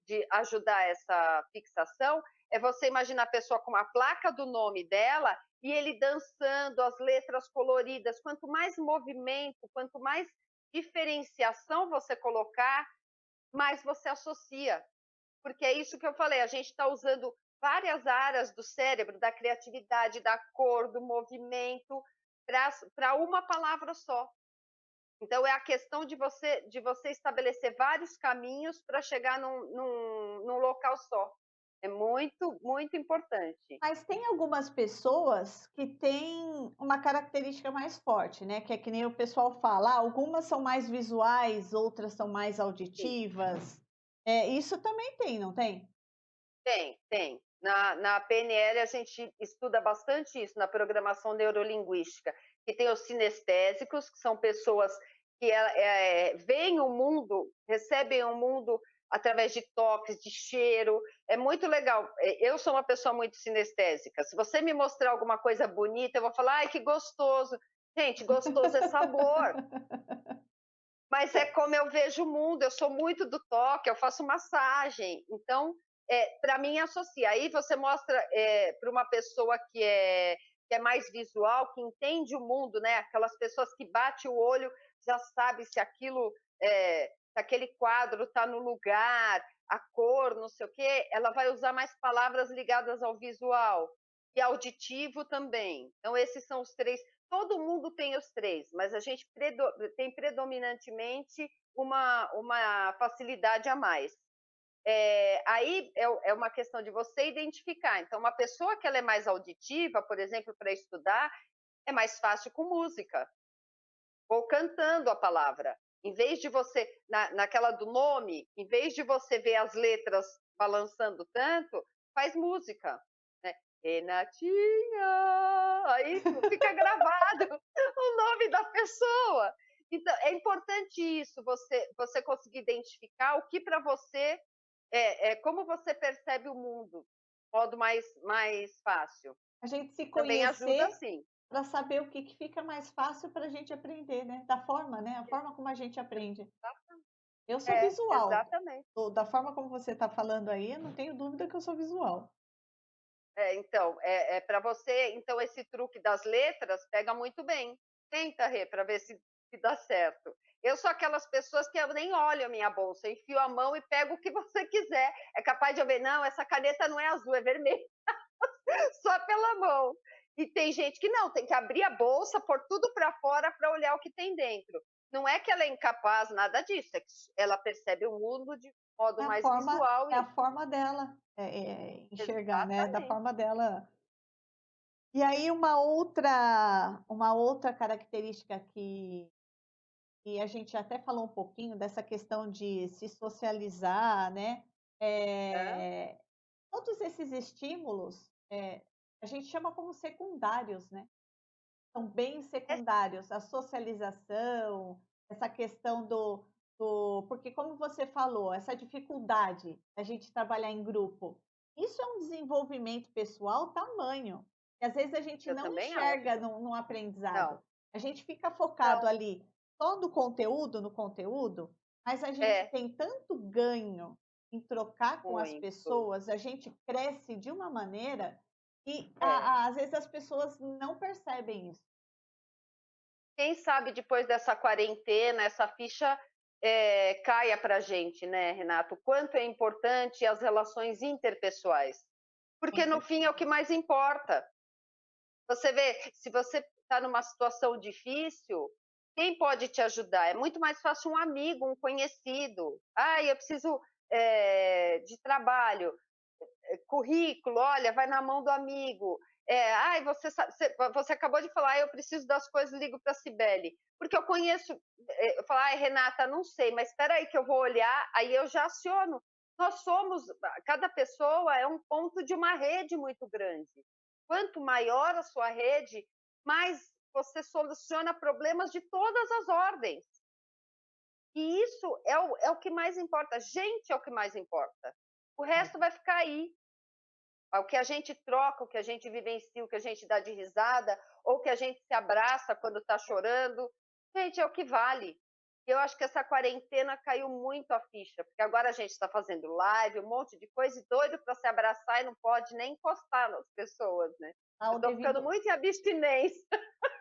de ajudar essa fixação é você imaginar a pessoa com uma placa do nome dela e ele dançando, as letras coloridas. Quanto mais movimento, quanto mais diferenciação você colocar, mais você associa. Porque é isso que eu falei, a gente está usando várias áreas do cérebro, da criatividade, da cor, do movimento, para uma palavra só. Então é a questão de você estabelecer vários caminhos para chegar num local só. É muito, muito importante. Mas tem algumas pessoas que têm uma característica mais forte, né? Que é que nem o pessoal fala, algumas são mais visuais, outras são mais Sim, auditivas. Isso também tem, não tem? tem. Na PNL a gente estuda bastante isso, na programação neurolinguística, que tem os sinestésicos, que são pessoas que veem o mundo, recebem o mundo através de toques, de cheiro. É muito legal. Eu sou uma pessoa muito sinestésica. Se você me mostrar alguma coisa bonita, eu vou falar, ai, que gostoso. Gente, gostoso é sabor. Mas é como eu vejo o mundo, eu sou muito do toque, eu faço massagem. Então, para mim, associa. Aí você mostra para uma pessoa que é mais visual, que entende o mundo, né? Aquelas pessoas que bate o olho, já sabe se aquilo, se aquele quadro está no lugar, a cor, não sei o quê, ela vai usar mais palavras ligadas ao visual. E auditivo também. Então, esses são os três. Todo mundo tem os três, mas a gente tem predominantemente uma facilidade a mais. Aí é uma questão de você identificar. Então, uma pessoa que ela é mais auditiva, por exemplo, para estudar, é mais fácil com música ou cantando a palavra. Em vez de você, naquela do nome, em vez de você ver as letras balançando tanto, faz música. Né? Renatinha! Aí fica gravado o nome da pessoa. Então, é importante isso, você conseguir identificar o que para você como você percebe o mundo, de modo mais fácil. A gente se Também ajuda, conhecer sim. para saber o que, que fica mais fácil para a gente aprender, né? Da forma, né? A forma como a gente aprende. Eu sou visual. Exatamente. Da forma como você está falando aí, eu não tenho dúvida que eu sou visual. Então, para você, então esse truque das letras pega muito bem. Tenta, Rê, para ver se dá certo. Eu sou aquelas pessoas que eu nem olho a minha bolsa, enfio a mão e pego o que você quiser. É capaz de eu ver, não, essa caneta não é azul, é vermelha. Só pela mão. E tem gente que não, tem que abrir a bolsa, pôr tudo para fora para olhar o que tem dentro. Não é que ela é incapaz, nada disso, é que ela percebe o mundo de modo mais visual. É a forma dela enxergar, né? Da Exatamente. forma dela. E aí uma outra característica e a gente até falou um pouquinho dessa questão de se socializar, né? É, Eh, todos esses estímulos, a gente chama como secundários, né? São bem é, secundários, a socialização, essa questão porque como você falou, essa dificuldade a gente trabalhar em grupo, isso é um desenvolvimento pessoal tamanho, que às vezes a gente eu não também enxerga acho. no aprendizado. Não, A gente fica focado não, ali só no conteúdo, mas a gente é tem tanto ganho em trocar com as muito. pessoas, a gente cresce de uma maneira e É. às vezes as pessoas não percebem isso. Quem sabe depois dessa quarentena, essa ficha caia para a gente, né, Renato? O quanto é importante as relações interpessoais. Com Porque no fim é o certeza. que mais importa. Você vê, se você está numa situação difícil, quem pode te ajudar? É muito mais fácil um amigo, um conhecido. Ah, eu preciso de trabalho, currículo, olha, vai na mão do amigo. Ai, você acabou de falar, eu preciso das coisas, ligo para a Cibele. Porque eu conheço, eu falo, ai, Renata, não sei, mas espera aí que eu vou olhar, aí eu já aciono. Nós somos, cada pessoa é um ponto de uma rede muito grande. Quanto maior a sua rede, mais você soluciona problemas de todas as ordens. E isso é o que mais importa. Gente é o que mais importa. O resto vai ficar aí. O que a gente troca, o que a gente vivencia, o que a gente dá de risada, ou que a gente se abraça quando está chorando, gente, é o que vale. Eu acho que essa quarentena caiu muito a ficha, porque agora a gente está fazendo live, um monte de coisa, e doido para se abraçar e não pode nem encostar nas pessoas, né? Eu Ao estou ficando devido muito em abstinência.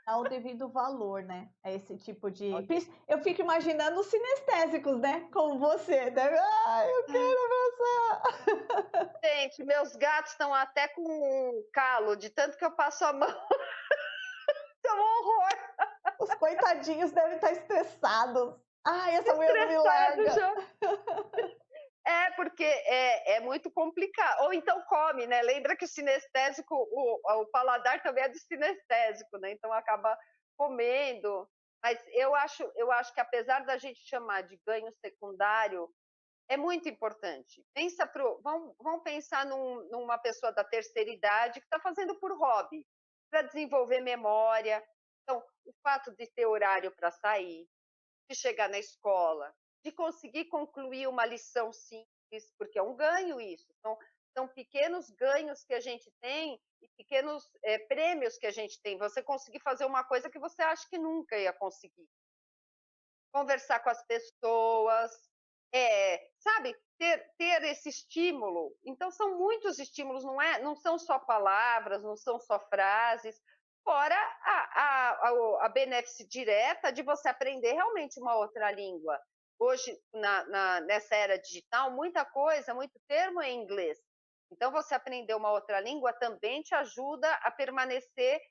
ao devido valor, né, a esse tipo de Ok. eu fico imaginando os sinestésicos, né, como você, né, "Ai, eu quero abraçar". Gente, meus gatos estão até com um calo, de tanto que eu passo a mão. É um horror, Os coitadinhos devem estar estressados. "Ai, essa mulher não me estressado larga". já. Porque é muito complicado. Ou então come, né? Lembra que o sinestésico, o paladar também é do sinestésico, né? Então acaba comendo. Mas eu acho que apesar da gente chamar de ganho secundário, é muito importante. Vamos pensar numa pessoa da terceira idade que está fazendo por hobby, para desenvolver memória. Então, o fato de ter horário para sair, de chegar na escola, de conseguir concluir uma lição simples, porque é um ganho isso. Então, são pequenos ganhos que a gente tem e pequenos prêmios que a gente tem. Você conseguir fazer uma coisa que você acha que nunca ia conseguir. Conversar com as pessoas, sabe? Ter esse estímulo. Então, são muitos estímulos, não são só palavras, não são só frases, fora a benéfice direta de você aprender realmente uma outra língua. Hoje, nessa era digital, muita coisa, muito termo é em inglês. Então, você aprender uma outra língua também te ajuda a permanecer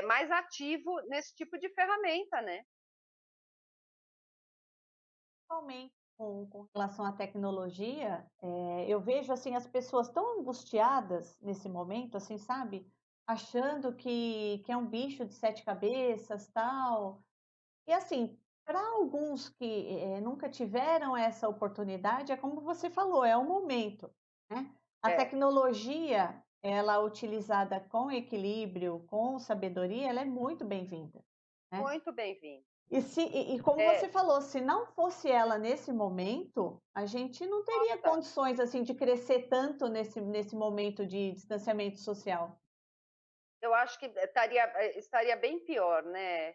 mais ativo nesse tipo de ferramenta, né? Principalmente com relação à tecnologia, eu vejo, assim, as pessoas tão angustiadas nesse momento, assim, sabe, achando que é um bicho de 7 cabeças, tal. E assim, para alguns que, nunca tiveram essa oportunidade, é como você falou, é um momento, né. A É, tecnologia, ela utilizada com equilíbrio, com sabedoria, ela é muito bem-vinda, né. muito bem-vindo. E como você É, falou, se não fosse ela nesse momento, a gente não teria nossa, condições, assim, de crescer tanto nesse momento de distanciamento social. eu acho que estaria bem pior, né?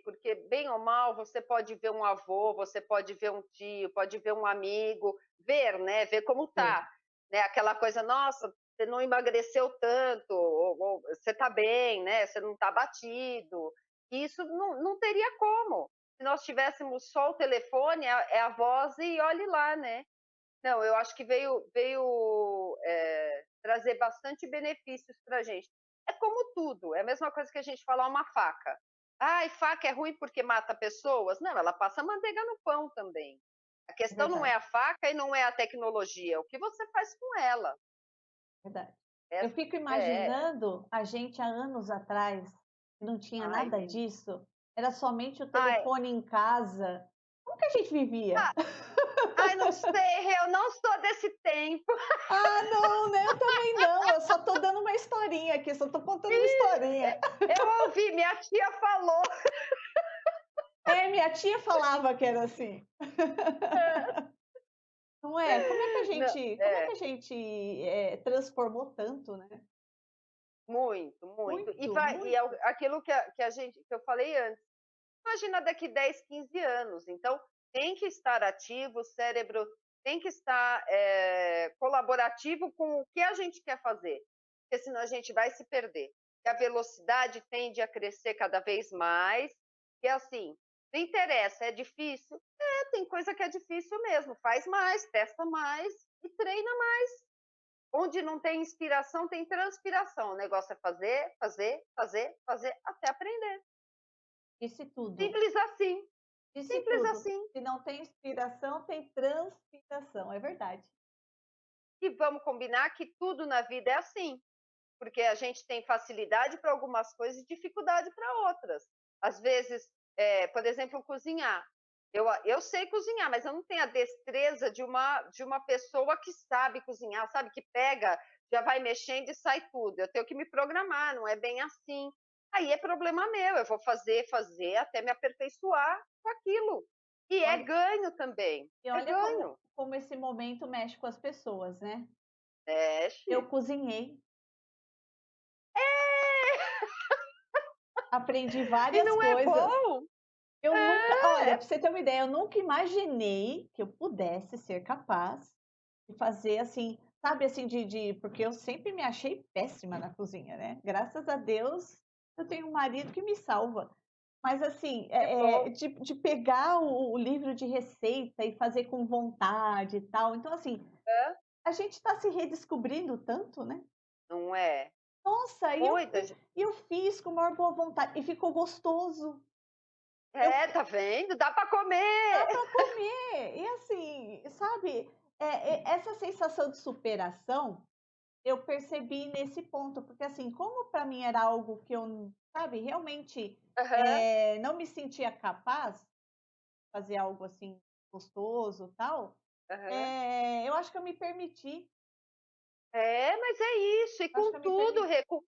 Porque, bem ou mal, você pode ver um avô, você pode ver um tio, pode ver um amigo, ver, né? Ver como É, tá, né? Aquela coisa, nossa, você não emagreceu tanto, ou você tá bem, né? Você não tá batido. Isso não teria como. Se nós tivéssemos só o telefone, é a voz e olhe lá, né? Não, eu acho que veio trazer bastante benefícios para a gente. É como tudo, é a mesma coisa que a gente falar uma faca. Ai, faca é ruim porque mata pessoas? Não, ela passa manteiga no pão também. A é questão não é verdade, a faca e não é a tecnologia, é o que você faz com ela. verdade. Eu Essa- fico É, imaginando a gente há anos atrás, que não tinha ai, nada nem, disso, Era somente o Ai, telefone em casa. Como que a gente vivia? ai, não sei, eu não sou desse tempo. Ah, não, né? Eu também não. Eu só tô dando uma historinha aqui, só tô contando uma historinha. Eu ouvi, minha tia falou. É, minha tia falava que era assim. Não é? Não, Como é que a gente transformou tanto, né? muito, muito. E Muito, vai, e é muito. aquilo que eu falei antes. Imagina daqui 10, 15 anos. Então, tem que estar ativo, o cérebro tem que estar colaborativo com o que a gente quer fazer, porque senão a gente vai se perder. E a velocidade tende a crescer cada vez mais, e assim, não interessa, é difícil? É, tem coisa que é difícil mesmo, faz mais, testa mais e treina mais. Onde não tem inspiração, tem transpiração. O negócio é fazer, fazer, fazer, fazer, até aprender. Disse tudo. Simples assim. Disse Simples tudo. assim. Se não tem inspiração, tem transpiração. É verdade. E vamos combinar que tudo na vida é assim, porque a gente tem facilidade para algumas coisas e dificuldade para outras. Às vezes, por exemplo, cozinhar. Eu sei cozinhar, mas eu não tenho a destreza de uma pessoa que sabe cozinhar, sabe? Que pega, já vai mexendo e sai tudo. Eu tenho que me programar, não é bem assim. Aí é problema meu, eu vou fazer, fazer até me aperfeiçoar com aquilo. E é Olha, ganho também. e É olha ganho. como esse momento mexe com as pessoas, né? Eu Mexe. cozinhei, É! aprendi E várias não é coisas. bom? Eu nunca, olha, É, para você ter uma ideia, eu nunca imaginei que eu pudesse ser capaz de fazer assim, sabe, assim, porque eu sempre me achei péssima na cozinha, né? Graças a Deus eu tenho um marido que me salva. Mas assim, que bom. de pegar o livro de receita e fazer com vontade e tal. Então, assim, Hã? a gente está se redescobrindo tanto, né? Não é? Nossa, Muita gen e eu fiz com a maior boa vontade e ficou gostoso. Eu É, tá vendo? Dá para comer. Dá para comer. E assim, sabe, essa sensação de superação, eu percebi nesse ponto, porque assim, como para mim era algo que eu, sabe, realmente, Aham, não me sentia capaz de fazer algo assim gostoso, tal, aham. eu acho que eu me permiti, É, mas é isso, e acho com que eu me tudo, permiti. Rê, com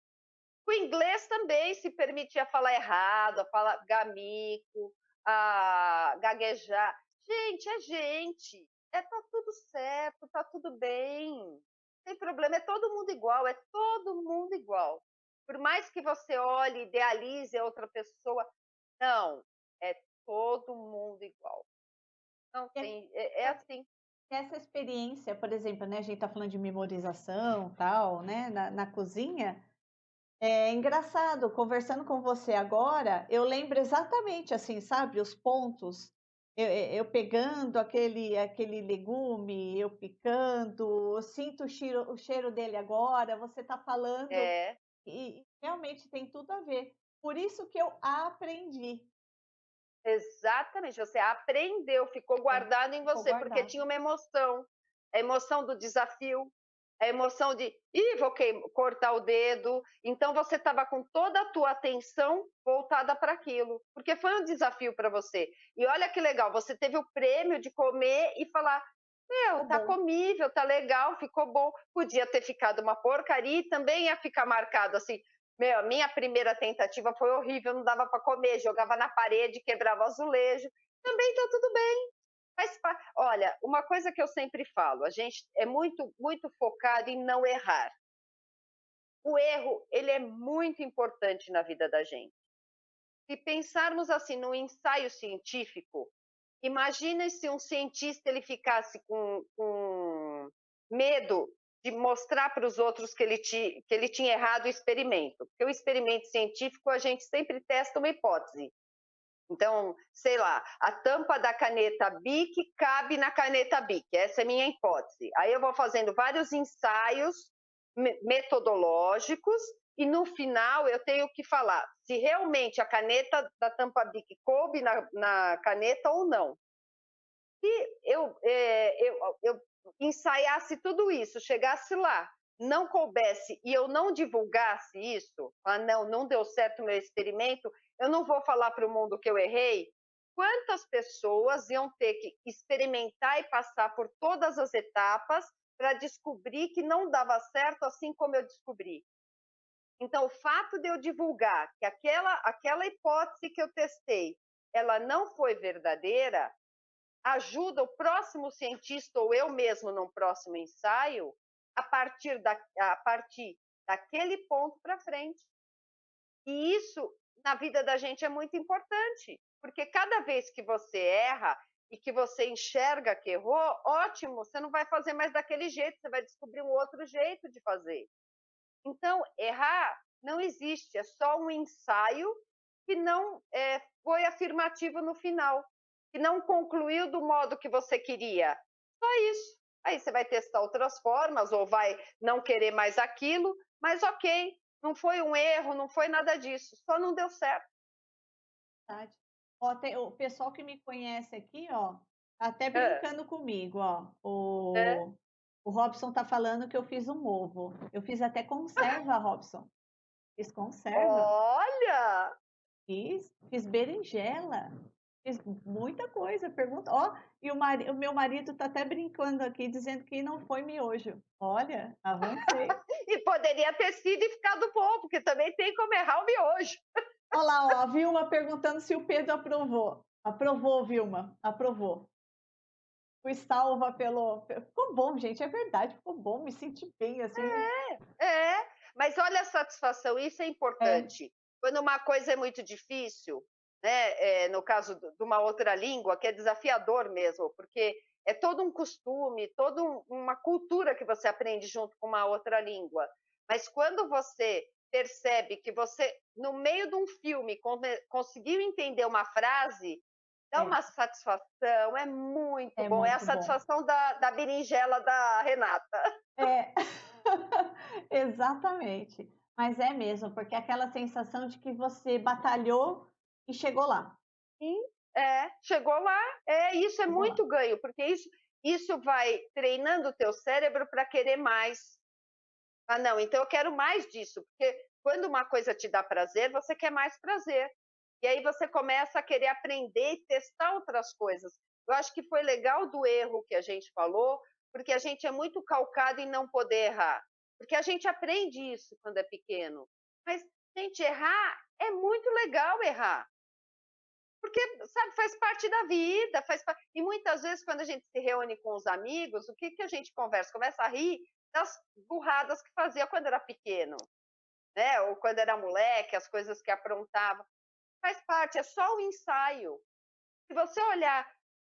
o inglês também se permitia falar errado, a falar gamico, a gaguejar. Gente, é gente. Tá tudo certo, tá tudo bem. Não tem problema, é todo mundo igual, é todo mundo igual. Por mais que você olhe, idealize a outra pessoa, não, é todo mundo igual. Não E tem, é assim. essa experiência, por exemplo, né, a gente está falando de memorização, tal, né, na cozinha. É engraçado, conversando com você agora, eu lembro exatamente assim, sabe, os pontos. Eu pegando aquele legume, eu picando, eu sinto o cheiro dele agora, você está falando, É, e realmente tem tudo a ver. Por isso que eu aprendi. exatamente. Você aprendeu, ficou É, guardado em ficou você, porque guardado. tinha uma emoção. A emoção do desafio, a emoção de, vou cortar o dedo. Então você estava com toda a tua atenção voltada para aquilo, porque foi um desafio para você. E olha que legal, você teve o prêmio de comer e falar: meu, Ficou tá bom. comível, tá legal, ficou bom. Podia ter ficado uma porcaria e também ia ficar marcado assim. Meu, a minha primeira tentativa foi horrível, não dava para comer, jogava na parede, quebrava o azulejo. Também tá tudo bem. Olha, uma coisa que eu sempre falo, a gente é muito, muito focado em não errar. O erro, ele é muito importante na vida da gente. Se pensarmos assim no ensaio científico, imagina se um cientista ele ficasse com medo de mostrar para os outros que ele tinha errado o experimento. Porque o experimento científico a gente sempre testa uma hipótese. Então, sei lá, a tampa da caneta Bic cabe na caneta Bic, essa é a minha hipótese. Aí eu vou fazendo vários ensaios metodológicos e no final eu tenho que falar se realmente a caneta da tampa Bic coube na caneta ou não. Se eu ensaiasse tudo isso, chegasse lá não coubesse e eu não divulgasse isso, não, não deu certo o meu experimento, eu não vou falar para o mundo que eu errei, quantas pessoas iam ter que experimentar e passar por todas as etapas para descobrir que não dava certo, assim como eu descobri. Então, o fato de eu divulgar que aquela hipótese que eu testei, ela não foi verdadeira, ajuda o próximo cientista ou eu mesmo num próximo ensaio a partir daquele ponto para frente. E isso na vida da gente é muito importante, porque cada vez que você erra e que você enxerga que errou, ótimo, você não vai fazer mais daquele jeito, você vai descobrir um outro jeito de fazer. Então, errar não existe, é só um ensaio que não foi afirmativo no final, que não concluiu do modo que você queria. Só isso. Aí você vai testar outras formas ou vai não querer mais aquilo, mas ok, não foi um erro, não foi nada disso, só não deu certo. Verdade. Ó, o pessoal que me conhece aqui, ó, tá até É, brincando comigo, ó. é. O Robson tá falando que eu fiz um ovo. Eu fiz até conserva, Robson. Fiz conserva. Olha! Fiz berinjela. Fiz muita coisa. Pergunta, ó, e o meu marido tá até brincando aqui, dizendo que não foi miojo. Olha, avancei. E poderia ter sido e ficado bom, porque também tem como errar o miojo. Olha lá, ó, a Vilma perguntando se o Pedro aprovou. Aprovou, Vilma, aprovou. Fui salva pelo. Ficou bom, gente, é verdade, ficou bom, me senti bem, assim. Mas olha a satisfação, isso é É, importante. Quando uma coisa é muito difícil, né, no caso de uma outra língua, que é desafiador mesmo, porque é todo um costume, toda uma cultura que você aprende junto com uma outra língua. Mas quando você percebe que você, no meio de um filme, conseguiu entender uma frase, dá é, uma satisfação, é muito é bom. É a muito bom. satisfação da berinjela da Renata. É, exatamente. Mas é mesmo, porque é aquela sensação de que você batalhou e chegou lá. Sim, chegou lá. Isso é Chegou lá. muito ganho, porque isso vai treinando o teu cérebro para querer mais. Ah, não, então eu quero mais disso, porque quando uma coisa te dá prazer, você quer mais prazer. E aí você começa a querer aprender e testar outras coisas. Eu acho que foi legal do erro que a gente falou, porque a gente é muito calcado em não poder errar. Porque a gente aprende isso quando é pequeno. Mas, gente, errar é muito legal errar. Porque, sabe, faz parte da vida, e muitas vezes quando a gente se reúne com os amigos, o que que a gente conversa? Começa a rir das burradas que fazia quando era pequeno, né? Ou quando era moleque, as coisas que aprontava. Faz parte, é só o ensaio. Se você olhar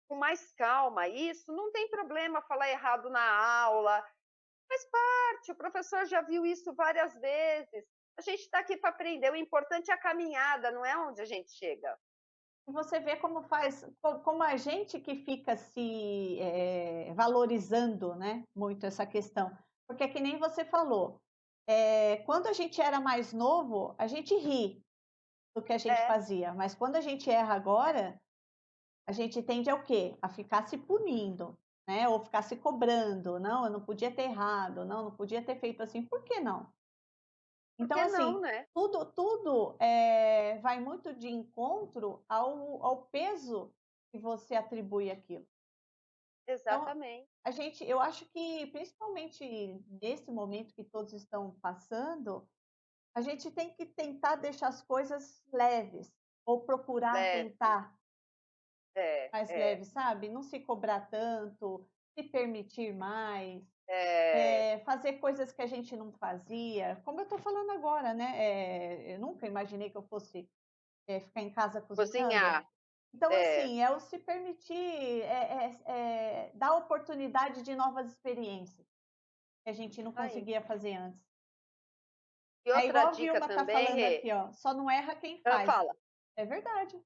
com mais calma isso, não tem problema falar errado na aula. Faz parte, o professor já viu isso várias vezes. A gente está aqui para aprender, o importante é a caminhada, não é onde a gente chega. E você vê como faz, como a gente que fica se valorizando, né, muito essa questão. Porque é que nem você falou, quando a gente era mais novo, a gente ri do que a gente É, fazia, mas quando a gente erra agora, a gente tende ao quê? A ficar se punindo, né? Ou ficar se cobrando. Não, eu não podia ter errado, não, não podia ter feito assim. Por que não? por Então, que não, assim, né? tudo vai muito de encontro ao peso que você atribui àquilo. Então, Exatamente. eu acho que, principalmente nesse momento que todos estão passando, a gente tem que tentar deixar as coisas leves, ou procurar Leve. tentar mais É. leve, sabe? Não se cobrar tanto, se permitir mais, É. fazer coisas que a gente não fazia, como eu estou falando agora, né? Eu nunca imaginei que eu fosse ficar em casa cozinhando. Cozinhar. Então, É. assim, é o se permitir, dar oportunidade de novas experiências que a gente não Aí. conseguia fazer antes. E É outra igual a dica Vilma tá também, falando Rê, aqui, ó, só não erra quem faz. fala. É verdade,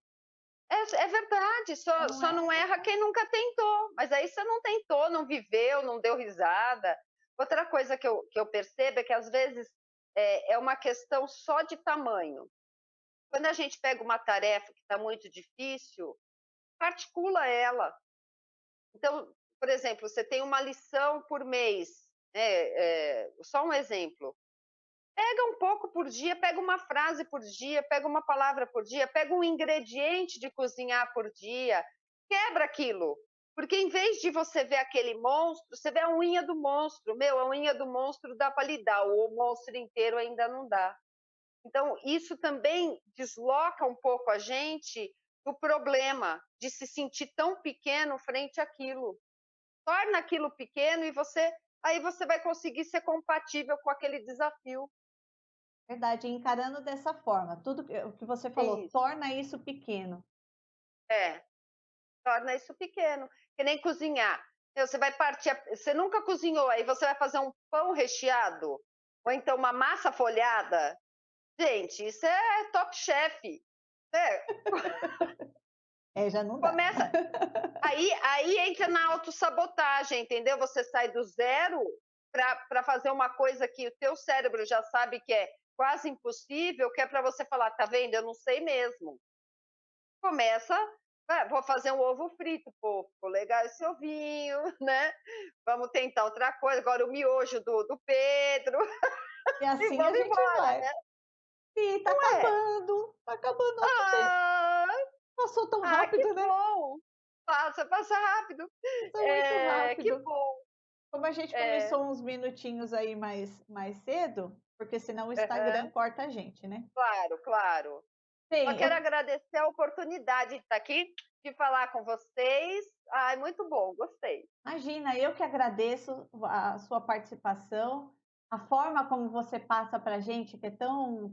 É verdade, só não só erra não quem erra faz. quem nunca tentou. Mas aí você não tentou, não viveu, não deu risada. Outra coisa que eu percebo é que às vezes é uma questão só de tamanho. Quando a gente pega uma tarefa que está muito difícil, articula ela. Então, por exemplo, você tem uma lição por mês. Só um exemplo. Pega um pouco por dia, pega uma frase por dia, pega uma palavra por dia, pega um ingrediente de cozinhar por dia, quebra aquilo. Porque em vez de você ver aquele monstro, você vê a unha do monstro. Meu, a unha do monstro dá para lidar, o monstro inteiro ainda não dá. Então, isso também desloca um pouco a gente do problema de se sentir tão pequeno frente àquilo. Torna aquilo pequeno e aí você vai conseguir ser compatível com aquele desafio. Verdade, encarando dessa forma, o que você falou, Isso. torna isso pequeno. É, torna isso pequeno. Que nem cozinhar. Você vai partir, você nunca cozinhou, aí você vai fazer um pão recheado, ou então uma massa folhada. Gente, isso é top chef. Já não dá. Começa. Aí entra na autossabotagem, entendeu? Você sai do zero para fazer uma coisa que o teu cérebro já sabe que é quase impossível, que é para você falar, tá vendo? Eu não sei mesmo. Começa, vou fazer um ovo frito, pô, ficou legal esse ovinho, né? Vamos tentar outra coisa, agora o miojo do Pedro, E e assim a vamos gente embora, vai. né? E Não é? tá acabando nosso tempo. Ah, Passou tão que rápido, né? bom! Passa rápido. Passou muito Que rápido. bom. Como a gente É, começou uns minutinhos aí mais cedo, porque senão o Instagram aham. corta a gente, né? Claro, claro. Só Bem, quero agradecer a oportunidade de estar aqui, de falar com vocês. Ai, muito bom, gostei. imagina, eu que agradeço a sua participação, a forma como você passa para a gente, que é tão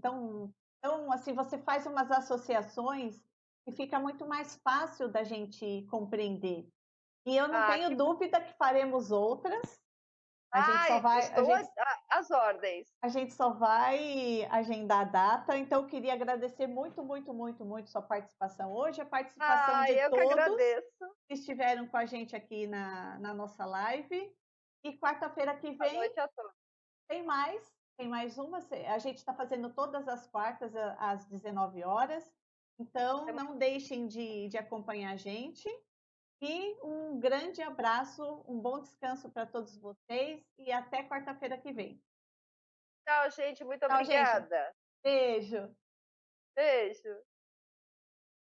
assim, você faz umas associações e fica muito mais fácil da gente compreender. E eu não Ah, tenho que bom. dúvida que faremos outras. A gente só Ai, vai, estou às ordens. a gente só vai agendar a data. Então, eu queria agradecer muito, muito, muito, muito sua participação hoje, a participação de Ai, eu que todos agradeço. que estiveram com a gente aqui na nossa live. E quarta-feira que Boa vem noite a todos. tem mais uma. A gente está fazendo todas as quartas às 19 horas. Então, não deixem de acompanhar a gente. E um grande abraço, um bom descanso para todos vocês e até quarta-feira que vem. Tchau, gente. Muito Tchau, gente. obrigada. Beijo. Beijo.